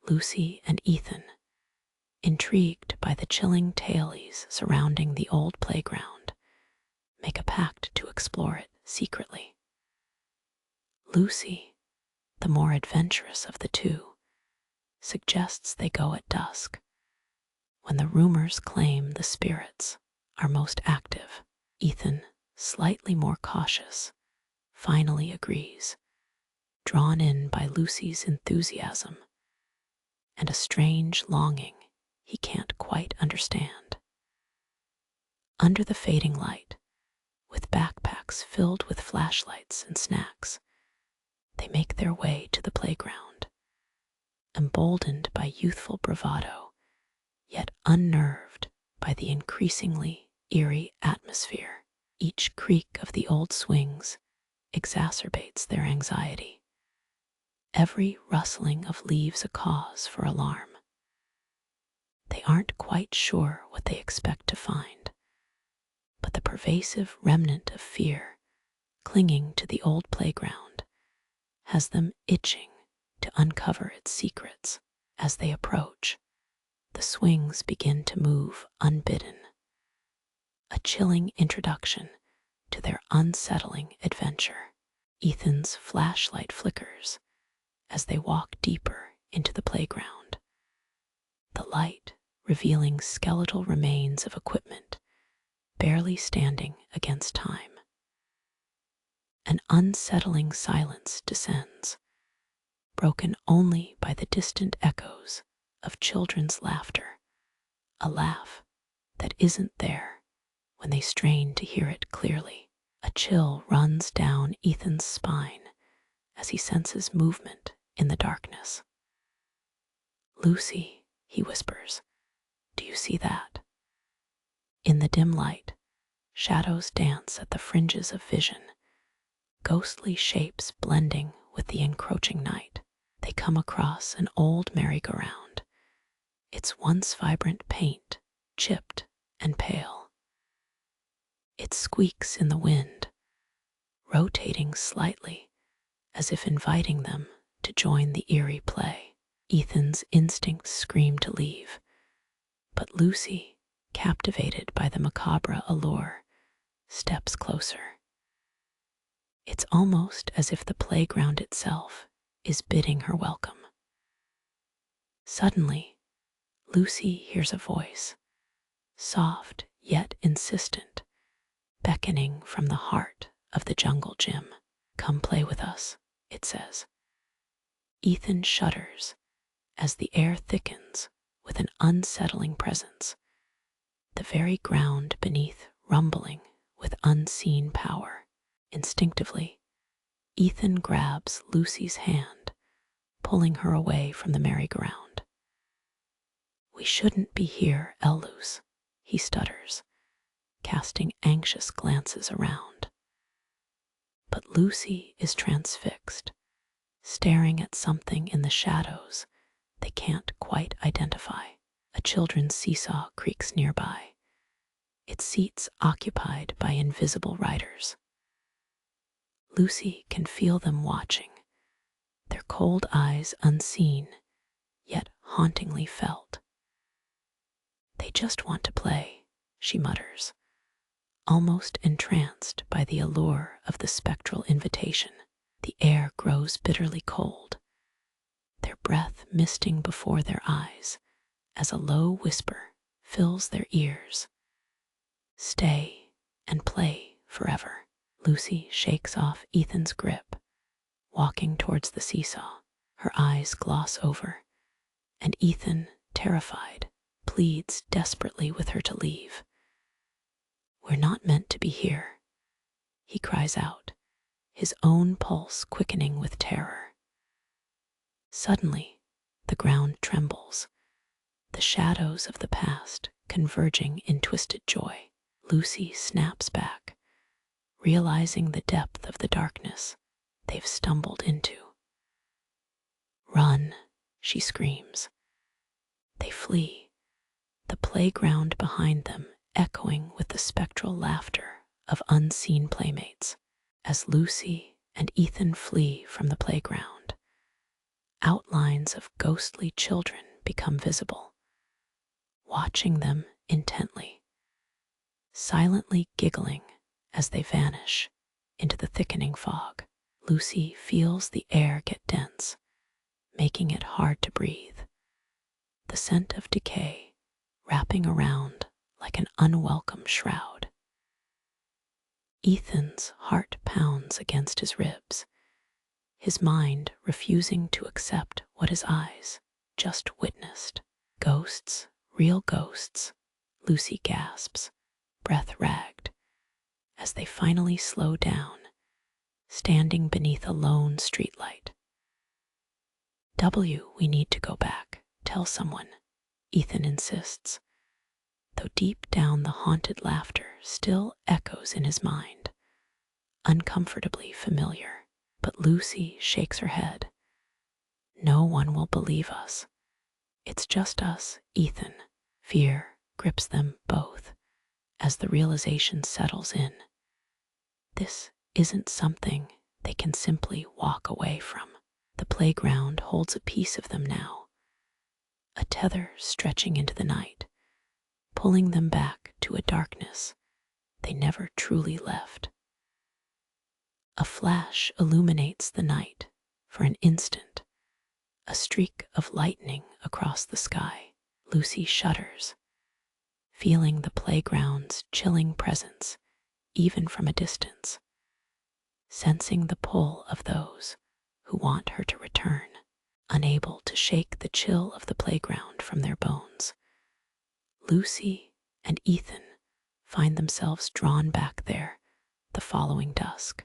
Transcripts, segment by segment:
Lucy and Ethan, intrigued by the chilling tales surrounding the old playground, make a pact to explore it secretly. Lucy, the more adventurous of the two, suggests they go at dusk, when the rumors claim the spirits are most active. Ethan, slightly more cautious, finally agrees, drawn in by Lucy's enthusiasm and a strange longing he can't quite understand. Under the fading light, with backpacks filled with flashlights and snacks, they make their way to the playground, emboldened by youthful bravado, yet unnerved by the increasingly eerie atmosphere. Each creak of the old swings exacerbates their anxiety, every rustling of leaves a cause for alarm. They aren't quite sure what they expect to find, but the pervasive remnant of fear clinging to the old playground has them itching to uncover its secrets. As they approach, the swings begin to move unbidden, a chilling introduction to their unsettling adventure. Ethan's flashlight flickers as they walk deeper into the playground, the light revealing skeletal remains of equipment barely standing against time. An unsettling silence descends, broken only by the distant echoes of children's laughter, a laugh that isn't there when they strain to hear it clearly. A chill runs down Ethan's spine as he senses movement in the darkness. "Lucy," he whispers, "do you see that?" In the dim light, shadows dance at the fringes of vision, ghostly shapes blending with the encroaching night. They come across an old merry-go-round, its once vibrant paint chipped and pale. It squeaks in the wind, rotating slightly as if inviting them to join the eerie play. Ethan's instincts scream to leave, but Lucy, captivated by the macabre allure, steps closer. It's almost as if the playground itself is bidding her welcome. Suddenly, Lucy hears a voice, soft yet insistent, beckoning from the heart of the jungle gym. "Come play with us," it says. Ethan shudders as the air thickens with an unsettling presence, the very ground beneath rumbling with unseen power. Instinctively, Ethan grabs Lucy's hand, pulling her away from the merry-go-round. "We shouldn't be here, Luce," he stutters, casting anxious glances around. But Lucy is transfixed, staring at something in the shadows they can't quite identify. A children's seesaw creaks nearby, its seats occupied by invisible riders. Lucy can feel them watching, their cold eyes unseen, yet hauntingly felt. "They just want to play," she mutters, almost entranced by the allure of the spectral invitation. The air grows bitterly cold, their breath misting before their eyes as a low whisper fills their ears. "Stay and play forever." Lucy shakes off Ethan's grip, walking towards the seesaw. Her eyes gloss over, and Ethan, terrified, pleads desperately with her to leave. "We're not meant to be here," he cries out, his own pulse quickening with terror. Suddenly, the ground trembles, the shadows of the past converging in twisted joy. Lucy snaps back, realizing the depth of the darkness they've stumbled into. "Run," she screams. They flee, the playground behind them echoing with the spectral laughter of unseen playmates. As Lucy and Ethan flee from the playground, outlines of ghostly children become visible, watching them intently, silently giggling as they vanish into the thickening fog. Lucy feels the air get dense, making it hard to breathe, the scent of decay wrapping around like an unwelcome shroud. Ethan's heart pounds against his ribs, his mind refusing to accept what his eyes just witnessed. Ghosts, real ghosts, Lucy gasps, breath ragged, as they finally slow down, standing beneath a lone streetlight. We need to go back, tell someone, Ethan insists, though deep down the haunted laughter still echoes in his mind, uncomfortably familiar. But Lucy shakes her head. No one will believe us. It's just us, Ethan. Fear grips them both as the realization settles in. This isn't something they can simply walk away from. The playground holds a piece of them now, a tether stretching into the night, pulling them back to a darkness they never truly left. A flash illuminates the night for an instant, a streak of lightning across the sky. Lucy shudders, feeling the playground's chilling presence even from a distance, sensing the pull of those who want her to return, unable to shake the chill of the playground from their bones. Lucy and Ethan find themselves drawn back there the following dusk,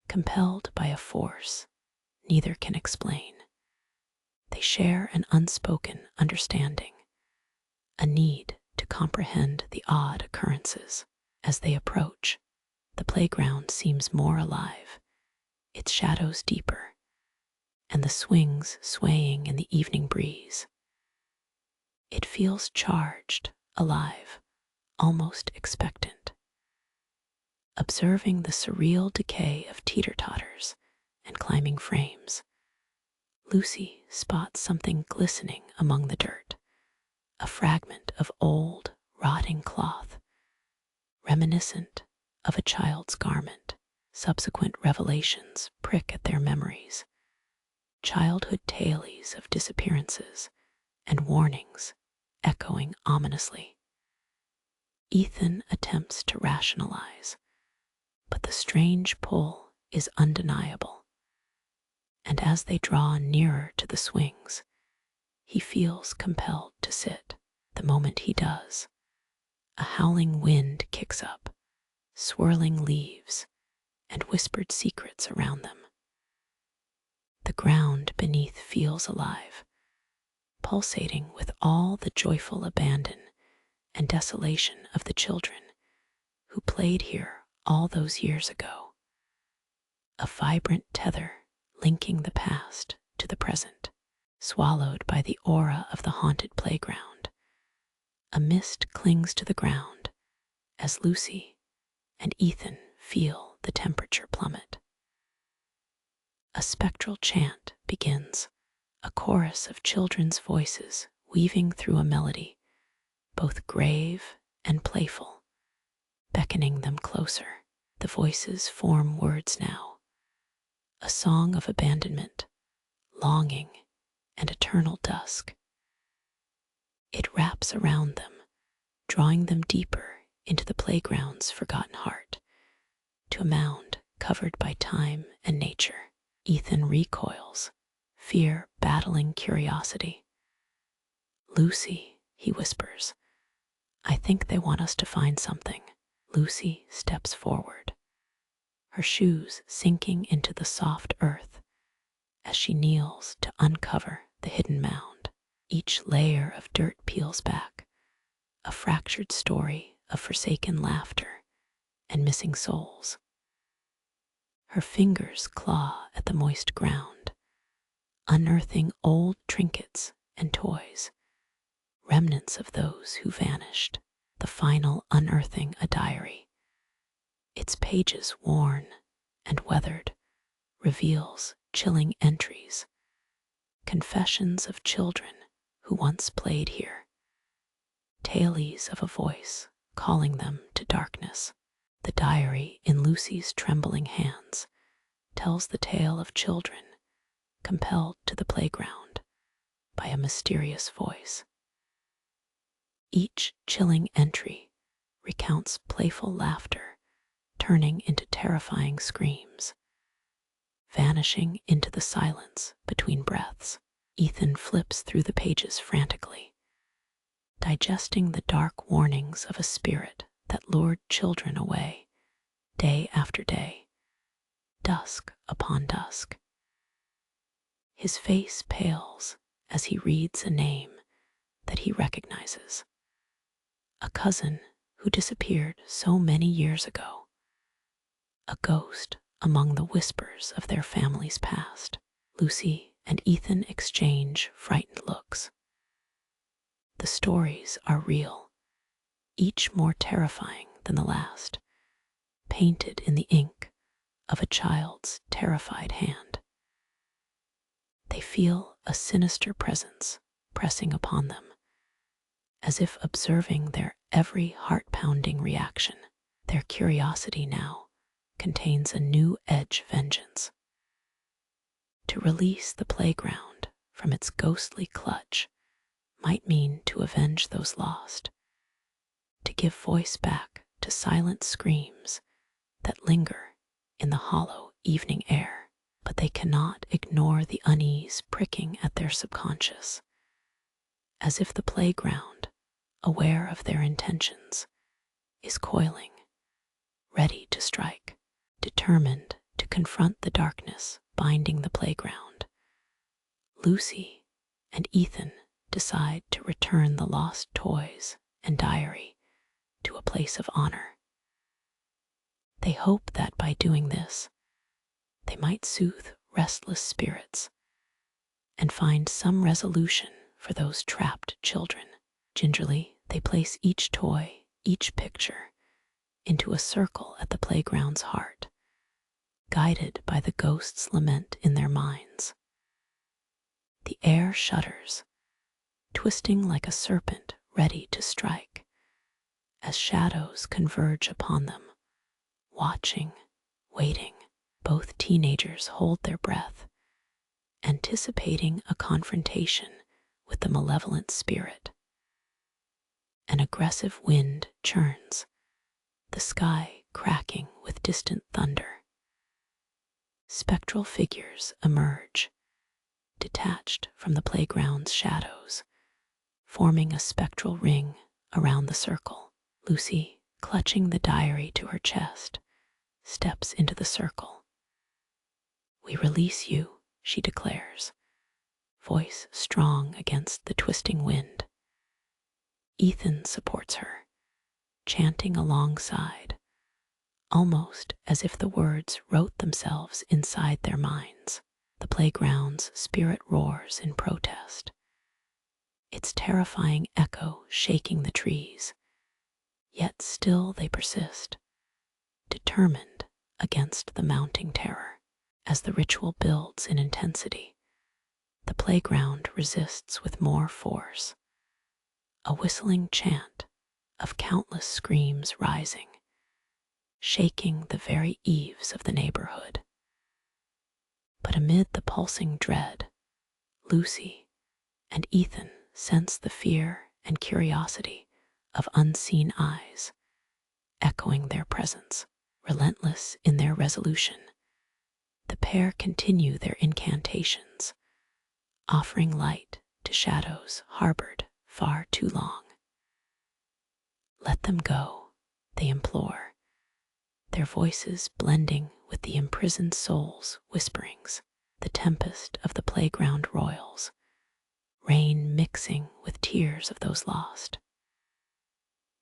compelled by a force neither can explain. They share an unspoken understanding, a need to comprehend the odd occurrences. As they approach, the playground seems more alive, its shadows deeper, and the swings swaying in the evening breeze. It feels charged, alive, almost expectant. Observing the surreal decay of teeter-totters and climbing frames, Lucy spots something glistening among the dirt, a fragment of old, rotting cloth, reminiscent of a child's garment. Subsequent revelations prick at their memories, childhood tales of disappearances and warnings echoing ominously. Ethan attempts to rationalize, but the strange pull is undeniable, and as they draw nearer to the swings, he feels compelled to sit. The moment he does, a howling wind kicks up, swirling leaves and whispered secrets around them. The ground beneath feels alive, pulsating with all the joyful abandon and desolation of the children who played here all those years ago. A vibrant tether linking the past to the present, swallowed by the aura of the haunted playground. A mist clings to the ground as Lucy and Ethan feel the temperature plummet. A spectral chant begins, a chorus of children's voices weaving through a melody, both grave and playful, beckoning them closer. The voices form words now, a song of abandonment, longing, and eternal dusk. It wraps around them, drawing them deeper into the playground's forgotten heart, to a mound covered by time and nature. Ethan recoils, fear battling curiosity. Lucy, he whispers, I think they want us to find something. Lucy steps forward, her shoes sinking into the soft earth as she kneels to uncover the hidden mound. Each layer of dirt peels back, a fractured story of forsaken laughter and missing souls. Her fingers claw at the moist ground, unearthing old trinkets and toys, remnants of those who vanished. The final unearthing a diary, its pages worn and weathered, reveals chilling entries confessions of children who once played here, tales of a voice calling them to darkness. The diary in Lucy's trembling hands tells the tale of children compelled to the playground by a mysterious voice. Each chilling entry recounts playful laughter turning into terrifying screams, vanishing into the silence between breaths. Ethan flips through the pages frantically, digesting the dark warnings of a spirit that lured children away day after day, dusk upon dusk. His face pales as he reads a name that he recognizes, a cousin who disappeared so many years ago, a ghost among the whispers of their family's past. Lucy and Ethan exchange frightened looks. The stories are real, each more terrifying than the last, painted in the ink of a child's terrified hand. They feel a sinister presence pressing upon them, as if observing their every heart-pounding reaction. Their curiosity now contains a new edge vengeance. To release the playground from its ghostly clutch might mean to avenge those lost, to give voice back to silent screams that linger in the hollow evening air. But they cannot ignore the unease pricking at their subconscious, as if the playground, aware of their intentions, is coiling, ready to strike. Determined to confront the darkness binding the playground, Lucy and Ethan decide to return the lost toys and diary to a place of honor. They hope that by doing this, they might soothe restless spirits and find some resolution for those trapped children. Gingerly, they place each toy, each picture, into a circle at the playground's heart, guided by the ghost's lament in their minds. The air shudders, twisting like a serpent ready to strike, as shadows converge upon them, watching, waiting. Both teenagers hold their breath, anticipating a confrontation with the malevolent spirit. An aggressive wind churns, the sky cracking with distant thunder. Spectral figures emerge, detached from the playground's shadows, forming a spectral ring around the circle. Lucy, clutching the diary to her chest, steps into the circle. "We release you," she declares, voice strong against the twisting wind. Ethan supports her, chanting alongside, almost as if the words wrote themselves inside their minds. The playground's spirit roars in protest, its terrifying echo shaking the trees, yet still they persist, determined against the mounting terror. As the ritual builds in intensity, the playground resists with more force, a whistling chant of countless screams rising, shaking the very eaves of the neighborhood. But amid the pulsing dread, Lucy and Ethan sense the fear and curiosity of unseen eyes echoing their presence. Relentless in their resolution, the pair continue their incantations, offering light to shadows harbored far too long. "Let them go," they implore, their voices blending with the imprisoned soul's whisperings. The tempest of the playground roils, rain mixing with tears of those lost.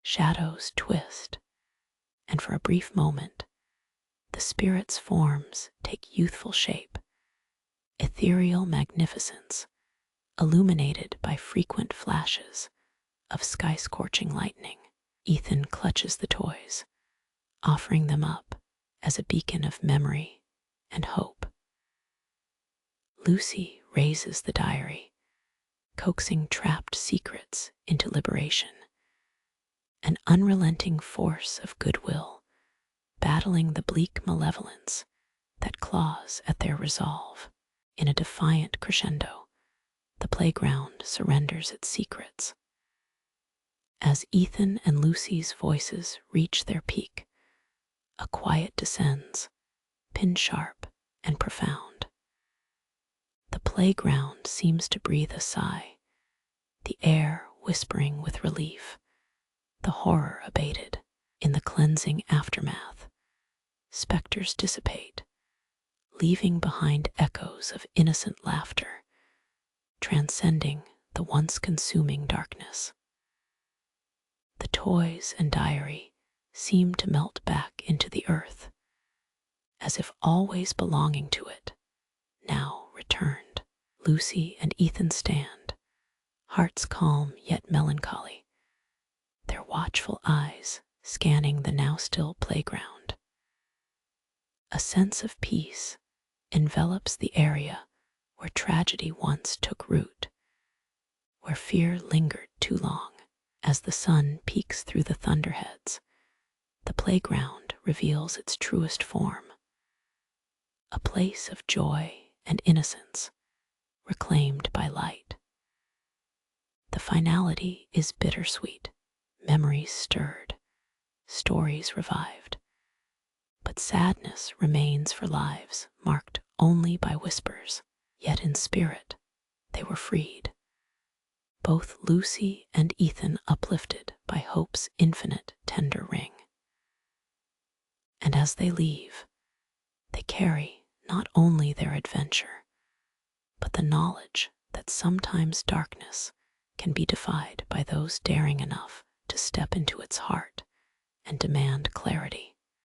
Shadows twist, and for a brief moment, the spirit's forms take youthful shape, ethereal magnificence, illuminated by frequent flashes of sky-scorching lightning. Ethan clutches the toys, offering them up as a beacon of memory and hope. Lucy raises the diary, coaxing trapped secrets into liberation. An unrelenting force of goodwill, battling the bleak malevolence that claws at their resolve. In a defiant crescendo, the playground surrenders its secrets. As Ethan and Lucy's voices reach their peak, a quiet descends, pin-sharp and profound. The playground seems to breathe a sigh, the air whispering with relief, the horror abated. In the cleansing aftermath, specters dissipate, leaving behind echoes of innocent laughter, transcending the once consuming darkness. The toys and diary seem to melt back into the earth, as if always belonging to it, now returned. Lucy and Ethan stand, hearts calm yet melancholy, their watchful eyes scanning the now still playground. A sense of peace envelops the area where tragedy once took root, where fear lingered too long. As the sun peeks through the thunderheads, the playground reveals its truest form, a place of joy and innocence, reclaimed by light. The finality is bittersweet, memories stirred, stories revived, but sadness remains for lives marked only by whispers. Yet in spirit, they were freed, both Lucy and Ethan uplifted by hope's infinite tender ring. And as they leave, they carry not only their adventure, but the knowledge that sometimes darkness can be defied by those daring enough to step into its heart and demand clarity.